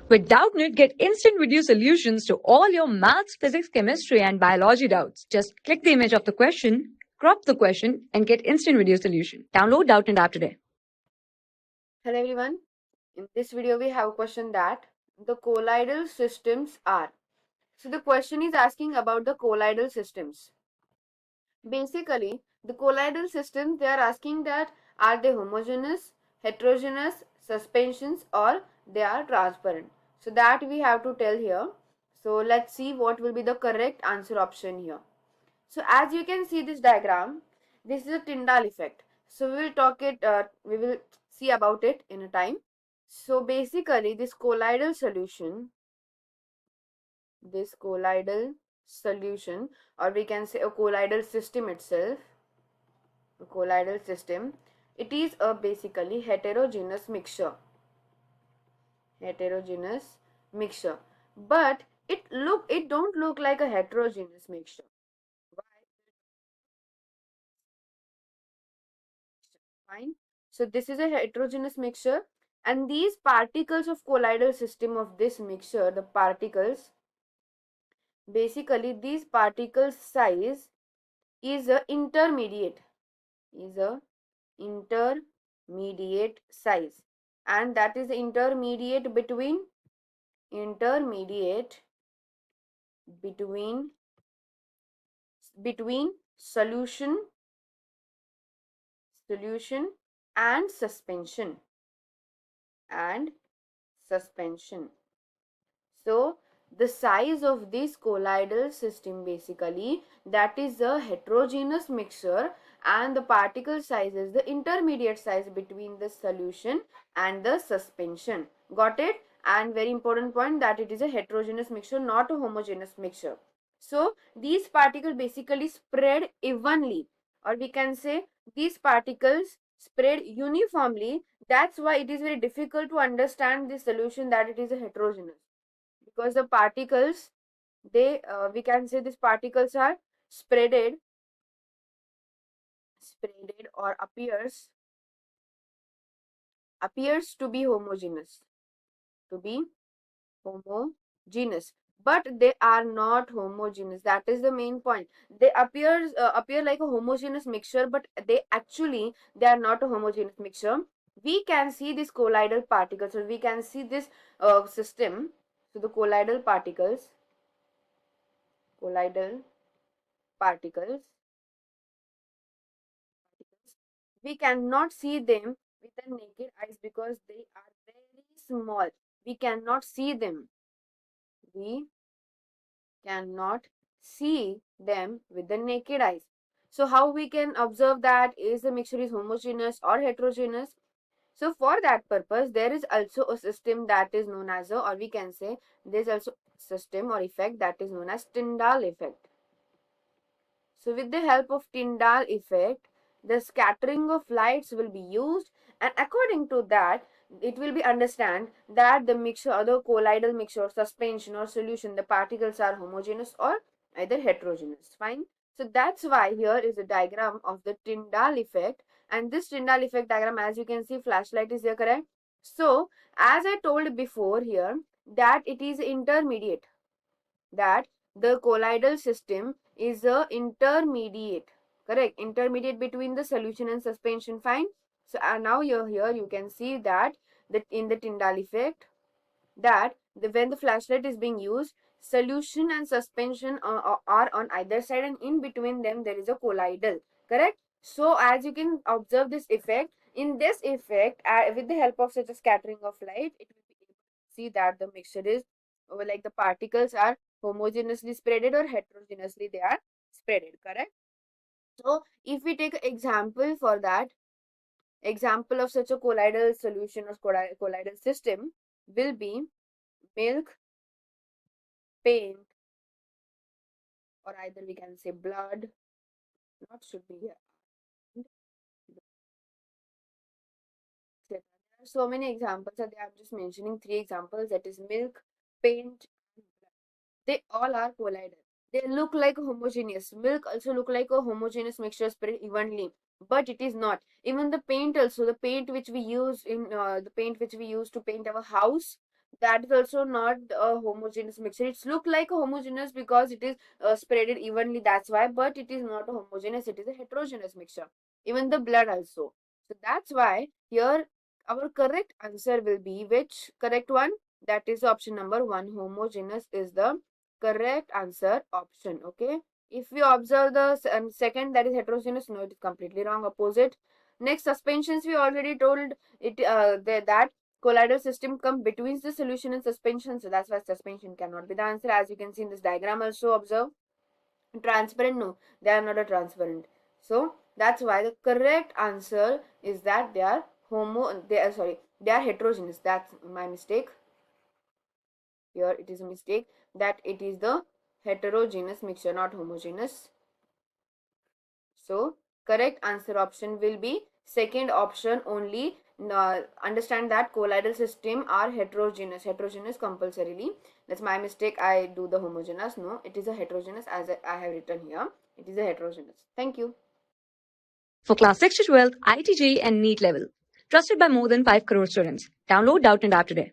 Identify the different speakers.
Speaker 1: With Doubtnut, get instant video solutions to all your maths, physics, chemistry, and biology doubts. Just click the image of the question, crop the question, and get instant video solution. Download Doubtnut app today.
Speaker 2: Hello everyone. In this video we have a question that the colloidal systems are. So the question is asking about the colloidal systems. Basically, the colloidal systems, they are asking that are they homogeneous, heterogeneous, suspensions, or they are transparent. So that we have to tell here. So let's see what will be the correct answer option here. So as you can see this diagram, this is a Tyndall effect. So we will see about it in a time. So basically this colloidal solution, or we can say a colloidal system itself, a colloidal system, it is a basically heterogeneous mixture. But it don't look like a heterogeneous mixture. Fine. So this is a heterogeneous mixture, and these particles of colloidal system of this mixture, the particles, basically these particles size is a intermediate size, and that is intermediate between solution and suspension. So the size of this colloidal system, basically that is a heterogeneous mixture, and the particle size is the intermediate size between the solution and the suspension. Got it? And very important point, that it is a heterogeneous mixture, not a homogeneous mixture. So these particles basically spread evenly, or we can say these particles spread uniformly. That's why it is very difficult to understand this solution that it is a heterogeneous, because the particles, we can say these particles are spreaded or appears to be homogeneous, but they are not homogeneous. That is the main point. They appear like a homogeneous mixture, but they are not a homogeneous mixture. We can see these colloidal particles, or we can see this system. So the colloidal particles we cannot see them with the naked eyes because they are very small. We cannot see them with the naked eyes. So how we can observe that is the mixture is homogeneous or heterogeneous? So for that purpose, there is also a system that is known as or we can say there is also system or effect that is known as Tyndall effect. So with the help of Tyndall effect, the scattering of lights will be used, and according to that, it will be understand that the mixture or the colloidal mixture, suspension or solution, the particles are homogeneous or either heterogeneous. Fine. So that's why here is a diagram of the Tyndall effect, and this Tyndall effect diagram, as you can see, flashlight is there, correct? So as I told before here, that it is intermediate, that the colloidal system is a intermediate, correct, intermediate between the solution and suspension. Fine. So now here you can see that in the Tyndall effect, that when the flashlight is being used, solution and suspension are on either side, and in between them there is a colloidal, correct? So as you can observe this effect, in this effect, with the help of such a scattering of light, it will be able to see that the mixture is like the particles are homogeneously spreaded or heterogeneously they are spreaded, correct? So if we take an example for that, example of such a colloidal solution or colloidal system will be milk, paint, or either we can say blood, not should be here. There are so many examples, and I'm just mentioning 3 examples, that is milk, paint, and blood. They all are colloidal. They look like homogeneous. Milk also look like a homogeneous mixture spread evenly, but it is not. Even the paint also, the paint which we use to paint our house, that is also not a homogeneous mixture. It's look like a homogeneous because it is spreaded evenly, that's why, but it is not a homogeneous, it is a heterogeneous mixture. Even the blood also. So that's why here our correct answer will be which correct one? That is option number 1. Homogeneous is the correct answer option. Okay. If we observe the second, that is heterogeneous, no, it is completely wrong, opposite. Next, suspensions, we already told it that colloidal system come between the solution and suspension, so that's why suspension cannot be the answer. As you can see in this diagram also, observe. Transparent, no, they are not a transparent. So that's why the correct answer is that they are they are heterogeneous. That's my mistake. Here it is a mistake, that it is the heterogeneous mixture, not homogeneous. So correct answer option will be second option only. Understand that colloidal system are heterogeneous compulsorily. That's my mistake. I do the homogeneous. No, it is a heterogeneous, as I have written here. It is a heterogeneous. Thank you.
Speaker 1: For class 6 to 12, IIT JEE and NEET level. Trusted by more than 5 crore students. Download Doubtnut app today.